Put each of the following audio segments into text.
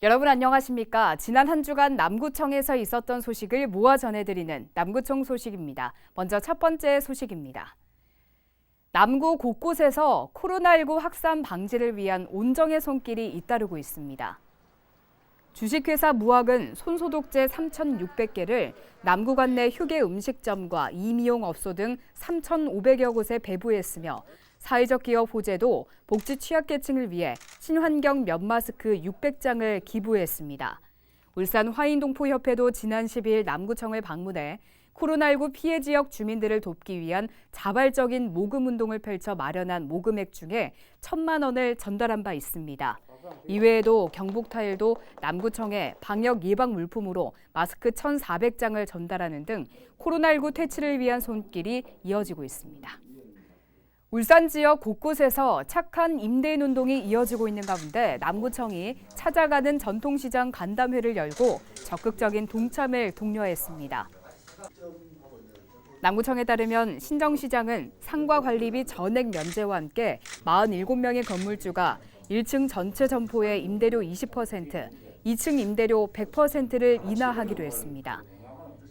여러분 안녕하십니까? 지난 한 주간 남구청에서 있었던 소식을 모아 전해드리는 남구청 소식입니다. 먼저 첫 번째 소식입니다. 남구 곳곳에서 코로나19 확산 방지를 위한 온정의 손길이 잇따르고 있습니다. 주식회사 무학은 손소독제 3,600개를 남구 관내 휴게 음식점과 이미용업소 등 3,500여 곳에 배부했으며 사회적 기업 호재도 복지 취약계층을 위해 친환경 면 마스크 600장을 기부했습니다. 울산 화인동포협회도 지난 10일 남구청을 방문해 코로나19 피해 지역 주민들을 돕기 위한 자발적인 모금 운동을 펼쳐 마련한 모금액 중에 1,000만 원을 전달한 바 있습니다. 이외에도 경북타일도 남구청에 방역 예방 물품으로 마스크 1,400장을 전달하는 등 코로나19 퇴치를 위한 손길이 이어지고 있습니다. 울산 지역 곳곳에서 착한 임대인 운동이 이어지고 있는 가운데 남구청이 찾아가는 전통시장 간담회를 열고 적극적인 동참을 독려했습니다. 남구청에 따르면 신정시장은 상가 관리비 전액 면제와 함께 47명의 건물주가 1층 전체 점포의 임대료 20%, 2층 임대료 100%를 인하하기로 했습니다.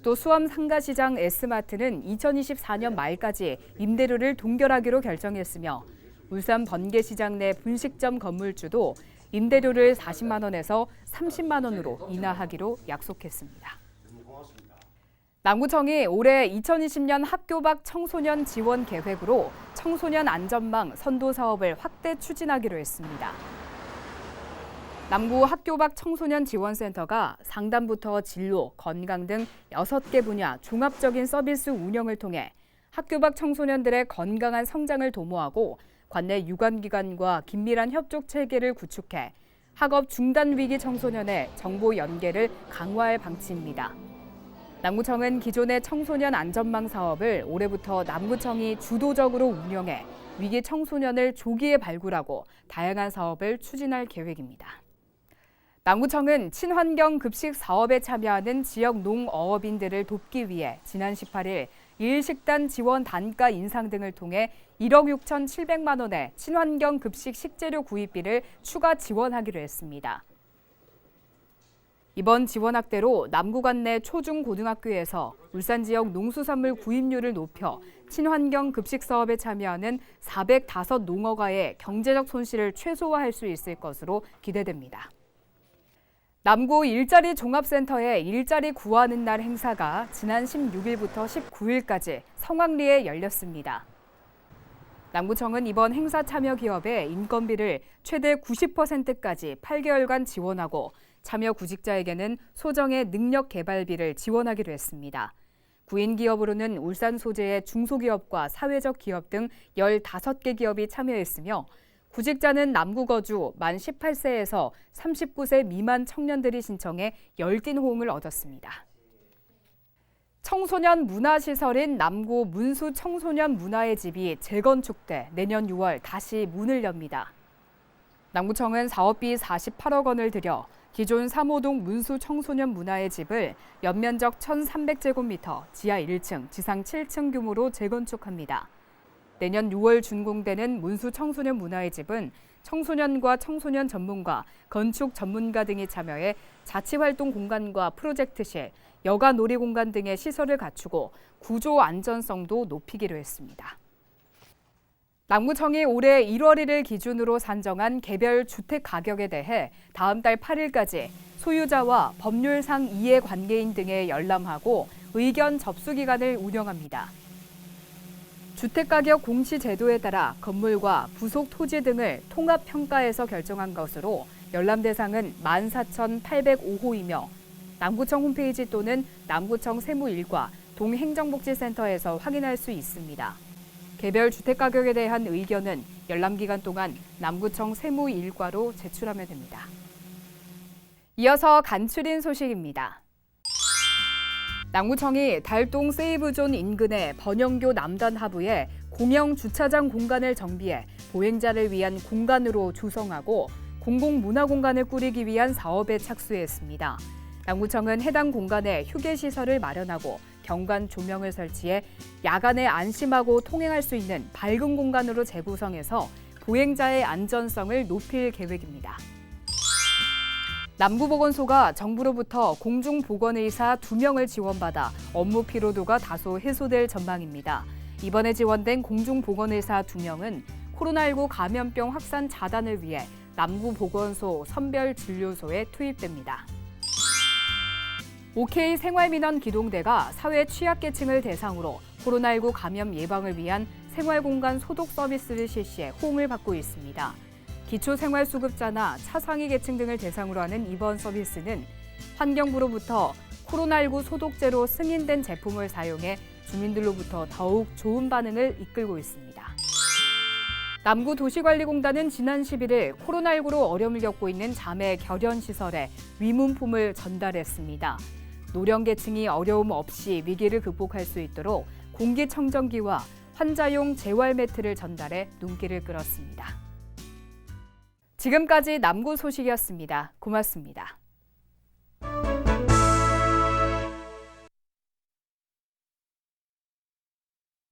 또 수원 상가시장 S마트는 2024년 말까지 임대료를 동결하기로 결정했으며 울산 번개시장 내 분식점 건물주도 임대료를 40만 원에서 30만 원으로 인하하기로 약속했습니다. 남구청이 올해 2020년 학교 밖 청소년 지원 계획으로 청소년 안전망 선도 사업을 확대 추진하기로 했습니다. 남구 학교 밖 청소년 지원센터가 상담부터 진로, 건강 등 6개 분야 종합적인 서비스 운영을 통해 학교 밖 청소년들의 건강한 성장을 도모하고 관내 유관기관과 긴밀한 협조 체계를 구축해 학업 중단 위기 청소년의 정보 연계를 강화할 방침입니다. 남구청은 기존의 청소년 안전망 사업을 올해부터 남구청이 주도적으로 운영해 위기 청소년을 조기에 발굴하고 다양한 사업을 추진할 계획입니다. 남구청은 친환경 급식 사업에 참여하는 지역 농어업인들을 돕기 위해 지난 18일 일식단 지원 단가 인상 등을 통해 1억 6,700만 원의 친환경 급식 식재료 구입비를 추가 지원하기로 했습니다. 이번 지원 확대로 남구 관내 초중고등학교에서 울산 지역 농수산물 구입률을 높여 친환경 급식 사업에 참여하는 405 농어가의 경제적 손실을 최소화할 수 있을 것으로 기대됩니다. 남구 일자리 종합센터의 일자리 구하는 날 행사가 지난 16일부터 19일까지 성황리에 열렸습니다. 남구청은 이번 행사 참여 기업의 인건비를 최대 90%까지 8개월간 지원하고 참여 구직자에게는 소정의 능력 개발비를 지원하기로 했습니다. 구인 기업으로는 울산 소재의 중소기업과 사회적 기업 등 15개 기업이 참여했으며 구직자는 남구 거주 만 18세에서 39세 미만 청년들이 신청해 열띤 호응을 얻었습니다. 청소년 문화시설인 남구 문수 청소년 문화의 집이 재건축돼 내년 6월 다시 문을 엽니다. 남구청은 사업비 48억 원을 들여 기존 3호동 문수 청소년 문화의 집을 연면적 1,300제곱미터, 지하 1층, 지상 7층 규모로 재건축합니다. 내년 6월 준공되는 문수 청소년 문화의 집은 청소년과 청소년 전문가, 건축 전문가 등이 참여해 자치활동 공간과 프로젝트실, 여가 놀이공간 등의 시설을 갖추고 구조 안전성도 높이기로 했습니다. 남구청이 올해 1월 1일 기준으로 산정한 개별 주택 가격에 대해 다음 달 8일까지 소유자와 법률상 이해관계인 등에 열람하고 의견 접수 기간을 운영합니다. 주택가격 공시 제도에 따라 건물과 부속 토지 등을 통합평가해서 결정한 것으로 열람 대상은 14,805호이며 남구청 홈페이지 또는 남구청 세무일과 동행정복지센터에서 확인할 수 있습니다. 개별 주택가격에 대한 의견은 열람 기간 동안 남구청 세무일과로 제출하면 됩니다. 이어서 간추린 소식입니다. 남구청이 달동 세이브존 인근의 번영교 남단 하부에 공영 주차장 공간을 정비해 보행자를 위한 공간으로 조성하고 공공문화공간을 꾸리기 위한 사업에 착수했습니다. 남구청은 해당 공간에 휴게시설을 마련하고 경관 조명을 설치해 야간에 안심하고 통행할 수 있는 밝은 공간으로 재구성해서 보행자의 안전성을 높일 계획입니다. 남구보건소가 정부로부터 공중보건의사 2명을 지원받아 업무 피로도가 다소 해소될 전망입니다. 이번에 지원된 공중보건의사 2명은 코로나19 감염병 확산 차단을 위해 남구보건소 선별진료소에 투입됩니다. OK 생활민원 기동대가 사회 취약계층을 대상으로 코로나19 감염 예방을 위한 생활공간 소독 서비스를 실시해 호응을 받고 있습니다. 기초생활수급자나 차상위 계층 등을 대상으로 하는 이번 서비스는 환경부로부터 코로나19 소독제로 승인된 제품을 사용해 주민들로부터 더욱 좋은 반응을 이끌고 있습니다. 남구도시관리공단은 지난 11일 코로나19로 어려움을 겪고 있는 자매 결연시설에 위문품을 전달했습니다. 노령계층이 어려움 없이 위기를 극복할 수 있도록 공기청정기와 환자용 재활 매트를 전달해 눈길을 끌었습니다. 지금까지 남구 소식이었습니다. 고맙습니다.